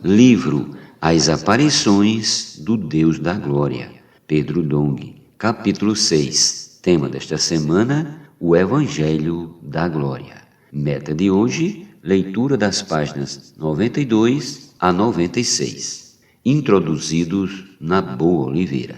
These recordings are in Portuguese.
Livro As Aparições do Deus da Glória, Pedro Dong, capítulo 6. Tema desta semana, o Evangelho da Glória. Meta de hoje, leitura das páginas 92 a 96. Introduzidos na Boa Oliveira.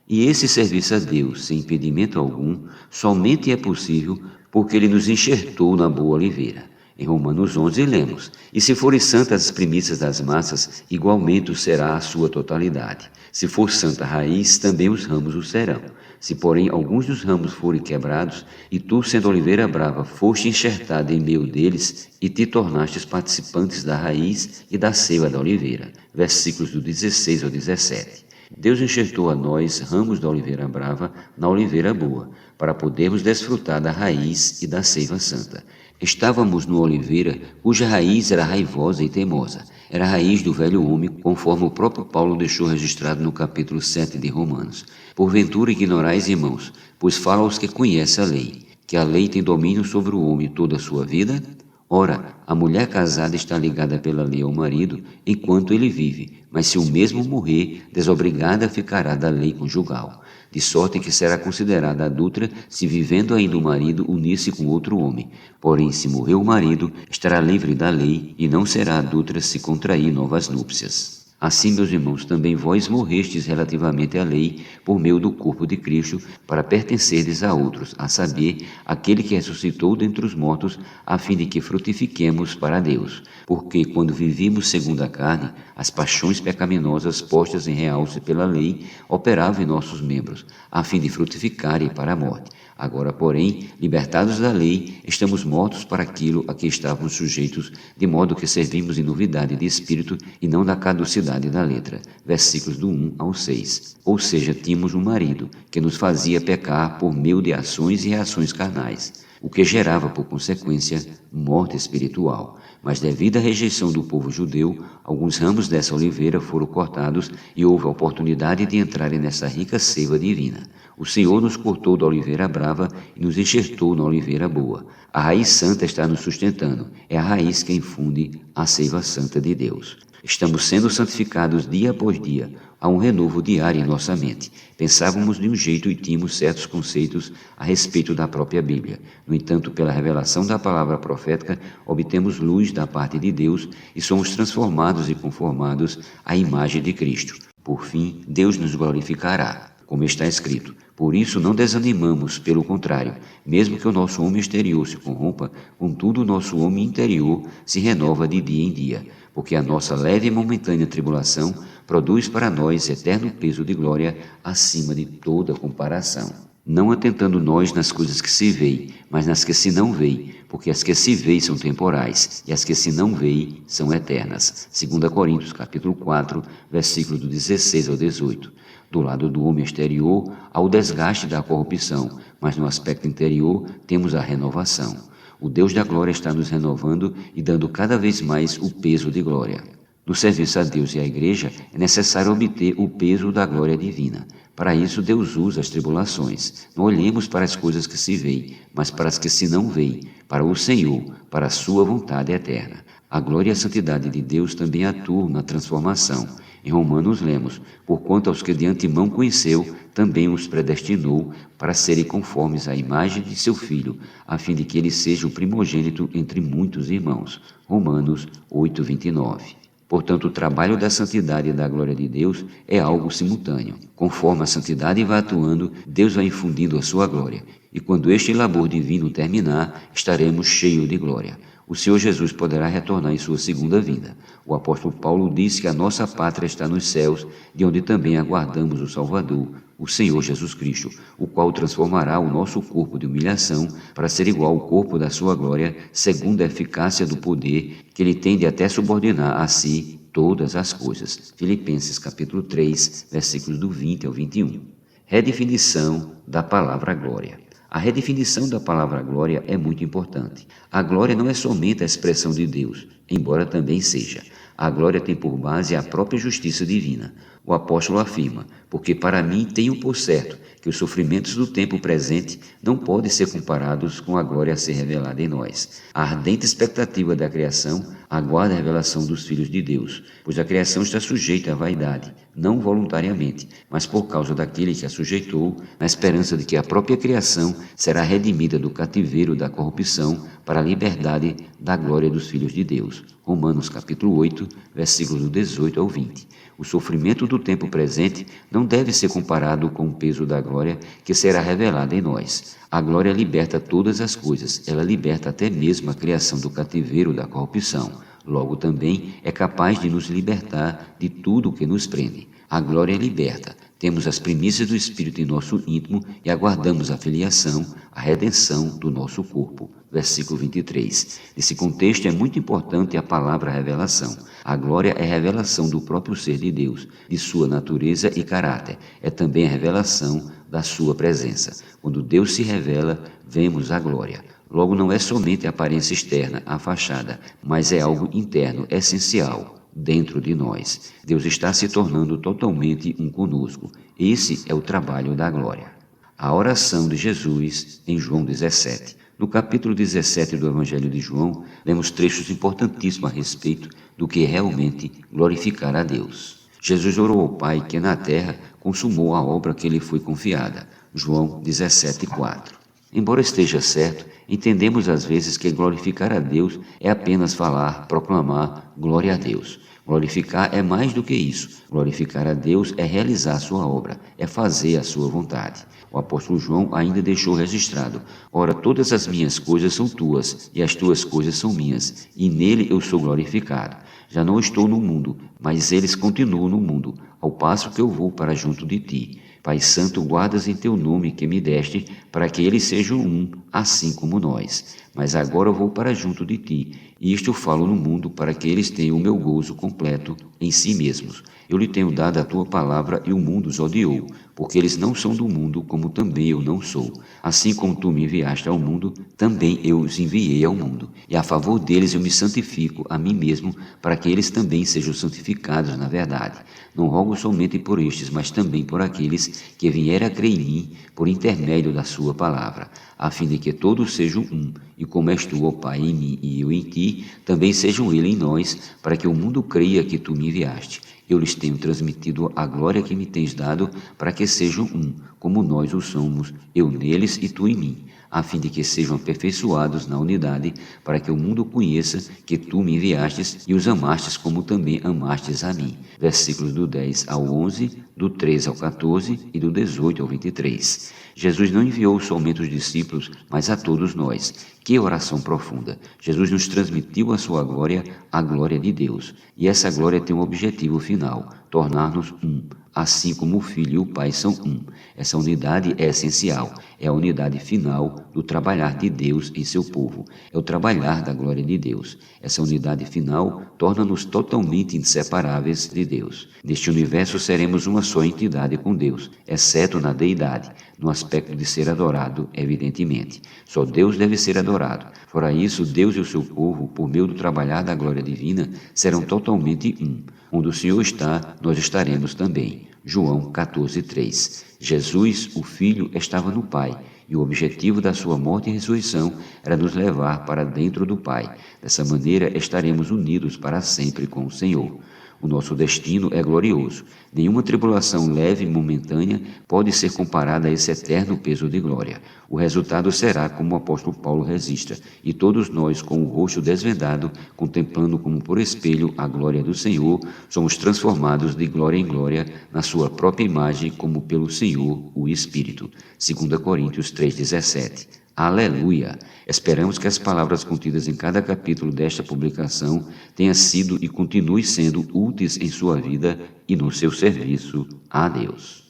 E esse serviço a Deus, sem impedimento algum, somente é possível porque Ele nos enxertou na Boa Oliveira. Em Romanos 11 lemos: e se forem santas as primícias das massas, igualmente o será a sua totalidade. Se for santa a raiz, também os ramos o serão. Se, porém, alguns dos ramos forem quebrados, e tu, sendo oliveira brava, foste enxertada em meio deles, e te tornastes participantes da raiz e da seiva da oliveira. Versículos do 16 ao 17. Deus enxertou a nós, ramos da oliveira brava, na oliveira boa, para podermos desfrutar da raiz e da seiva santa. Estávamos no oliveira, cuja raiz era raivosa e teimosa. Era a raiz do velho homem, conforme o próprio Paulo deixou registrado no capítulo 7 de Romanos. Porventura ignorais, irmãos, pois fala aos que conhecem a lei, que a lei tem domínio sobre o homem toda a sua vida? Ora, a mulher casada está ligada pela lei ao marido enquanto ele vive, mas se o mesmo morrer, desobrigada ficará da lei conjugal, de sorte que será considerada adúltera se vivendo ainda o marido unir-se com outro homem. Porém, se morrer o marido, estará livre da lei e não será adúltera se contrair novas núpcias. Assim, meus irmãos, também vós morrestes relativamente à lei por meio do corpo de Cristo, para pertencerdes a outros, a saber, aquele que ressuscitou dentre os mortos, a fim de que frutifiquemos para Deus. Porque, quando vivimos segundo a carne, as paixões pecaminosas postas em realce pela lei operavam em nossos membros, a fim de frutificarem para a morte. Agora, porém, libertados da lei, estamos mortos para aquilo a que estávamos sujeitos, de modo que servimos em novidade de espírito e não da caducidade da letra. Versículos do 1 ao 6. Ou seja, tínhamos um marido que nos fazia pecar por meio de ações e reações carnais, o que gerava, por consequência, morte espiritual. Mas devido à rejeição do povo judeu, alguns ramos dessa oliveira foram cortados e houve a oportunidade de entrarem nessa rica seiva divina. O Senhor nos cortou da oliveira brava e nos enxertou na oliveira boa. A raiz santa está nos sustentando. É a raiz que infunde a seiva santa de Deus. Estamos sendo santificados dia após dia. Há um renovo diário em nossa mente. Pensávamos de um jeito e tínhamos certos conceitos a respeito da própria Bíblia. No entanto, pela revelação da palavra profética, obtemos luz da parte de Deus e somos transformados e conformados à imagem de Cristo. Por fim, Deus nos glorificará, como está escrito. Por isso não desanimamos, pelo contrário, mesmo que o nosso homem exterior se corrompa, contudo o nosso homem interior se renova de dia em dia, porque a nossa leve e momentânea tribulação produz para nós eterno peso de glória acima de toda comparação. Não atentando nós nas coisas que se veem, mas nas que se não veem, porque as que se veem são temporais, e as que se não veem são eternas. 2 Coríntios capítulo 4, versículo do 16 ao 18. Do lado do homem exterior, há o desgaste da corrupção, mas no aspecto interior temos a renovação. O Deus da glória está nos renovando e dando cada vez mais o peso de glória. No serviço a Deus e à Igreja, é necessário obter o peso da glória divina. Para isso, Deus usa as tribulações. Não olhemos para as coisas que se veem, mas para as que se não veem, para o Senhor, para a sua vontade eterna. A glória e a santidade de Deus também atuam na transformação. Em Romanos lemos: porquanto aos que de antemão conheceu, também os predestinou para serem conformes à imagem de seu Filho, a fim de que ele seja o primogênito entre muitos irmãos. Romanos 8, 29. Portanto, o trabalho da santidade e da glória de Deus é algo simultâneo. Conforme a santidade vai atuando, Deus vai infundindo a sua glória. E quando este labor divino terminar, estaremos cheios de glória. O Senhor Jesus poderá retornar em sua segunda vinda. O apóstolo Paulo disse que a nossa pátria está nos céus, de onde também aguardamos o Salvador, o Senhor Jesus Cristo, o qual transformará o nosso corpo de humilhação para ser igual ao corpo da sua glória, segundo a eficácia do poder que ele tem de até subordinar a si todas as coisas. Filipenses capítulo 3, versículos do 20 ao 21. Redefinição da palavra glória. A redefinição da palavra glória é muito importante. A glória não é somente a expressão de Deus, embora também seja. A glória tem por base a própria justiça divina. O apóstolo afirma: porque para mim tenho por certo que os sofrimentos do tempo presente não podem ser comparados com a glória a ser revelada em nós. A ardente expectativa da criação aguarda a revelação dos filhos de Deus, pois a criação está sujeita à vaidade, não voluntariamente, mas por causa daquele que a sujeitou, na esperança de que a própria criação será redimida do cativeiro da corrupção para a liberdade da glória dos filhos de Deus. Romanos capítulo 8, versículos do 18 ao 20. O sofrimento do tempo presente não deve ser comparado com o peso da glória que será revelada em nós. A glória liberta todas as coisas, ela liberta até mesmo a criação do cativeiro da corrupção. Logo também é capaz de nos libertar de tudo o que nos prende. A glória liberta. Temos as primícias do Espírito em nosso íntimo e aguardamos a filiação, a redenção do nosso corpo. Versículo 23. Nesse contexto é muito importante a palavra revelação. A glória é a revelação do próprio ser de Deus, de sua natureza e caráter. É também a revelação da sua presença. Quando Deus se revela, vemos a glória. Logo, não é somente a aparência externa, a fachada, mas é algo interno, essencial, dentro de nós. Deus está se tornando totalmente um conosco. Esse é o trabalho da glória. A oração de Jesus em João 17. No capítulo 17 do Evangelho de João, lemos trechos importantíssimos a respeito do que é realmente glorificar a Deus. Jesus orou ao Pai que na terra consumou a obra que lhe foi confiada. João 17:4. Embora esteja certo, entendemos às vezes que glorificar a Deus é apenas falar, proclamar glória a Deus. Glorificar é mais do que isso. Glorificar a Deus é realizar a sua obra, é fazer a sua vontade. O apóstolo João ainda deixou registrado: ora, todas as minhas coisas são tuas, e as tuas coisas são minhas, e nele eu sou glorificado. Já não estou no mundo, mas eles continuam no mundo, ao passo que eu vou para junto de ti. Pai Santo, guardas em teu nome que me deste, para que eles sejam um, assim como nós. Mas agora eu vou para junto de ti, e isto eu falo no mundo, para que eles tenham o meu gozo completo em si mesmos. Eu lhe tenho dado a tua palavra, e o mundo os odiou, porque eles não são do mundo, como também eu não sou. Assim como tu me enviaste ao mundo, também eu os enviei ao mundo. E a favor deles eu me santifico a mim mesmo, para que eles também sejam santificados na verdade. Não rogo somente por estes, mas também por aqueles que vieram a crer em mim por intermédio da sua palavra, a fim de que todos sejam um, e como és tu, ó Pai, em mim e eu em ti, também sejam ele em nós, para que o mundo creia que tu me enviaste. Eu lhes tenho transmitido a glória que me tens dado, para que sejam um, como nós o somos, eu neles e tu em mim, a fim de que sejam aperfeiçoados na unidade, para que o mundo conheça que tu me enviastes e os amastes como também amastes a mim. Versículos do 10 ao 11, do 13 ao 14 e do 18 ao 23. Jesus não enviou somente os discípulos, mas a todos nós. Que oração profunda! Jesus nos transmitiu a sua glória, a glória de Deus. E essa glória tem um objetivo final: tornar-nos um, assim como o Filho e o Pai são um. Essa unidade é essencial, é a unidade final do trabalhar de Deus em seu povo, é o trabalhar da glória de Deus. Essa unidade final torna-nos totalmente inseparáveis de Deus. Neste universo seremos uma só entidade com Deus, exceto na deidade, no aspecto de ser adorado, evidentemente. Só Deus deve ser adorado. Fora isso, Deus e o seu povo, por meio do trabalhar da glória divina, serão totalmente um. Onde o Senhor está, nós estaremos também. João 14:3. Jesus, o Filho, estava no Pai, e o objetivo da sua morte e ressurreição era nos levar para dentro do Pai. Dessa maneira, estaremos unidos para sempre com o Senhor. O nosso destino é glorioso. Nenhuma tribulação leve e momentânea pode ser comparada a esse eterno peso de glória. O resultado será como o apóstolo Paulo registra, e todos nós, com o rosto desvendado, contemplando como por espelho a glória do Senhor, somos transformados de glória em glória na sua própria imagem, como pelo Senhor, o Espírito. 2 Coríntios 3:17. Aleluia! Esperamos que as palavras contidas em cada capítulo desta publicação tenham sido e continue sendo úteis em sua vida e no seu serviço a Deus.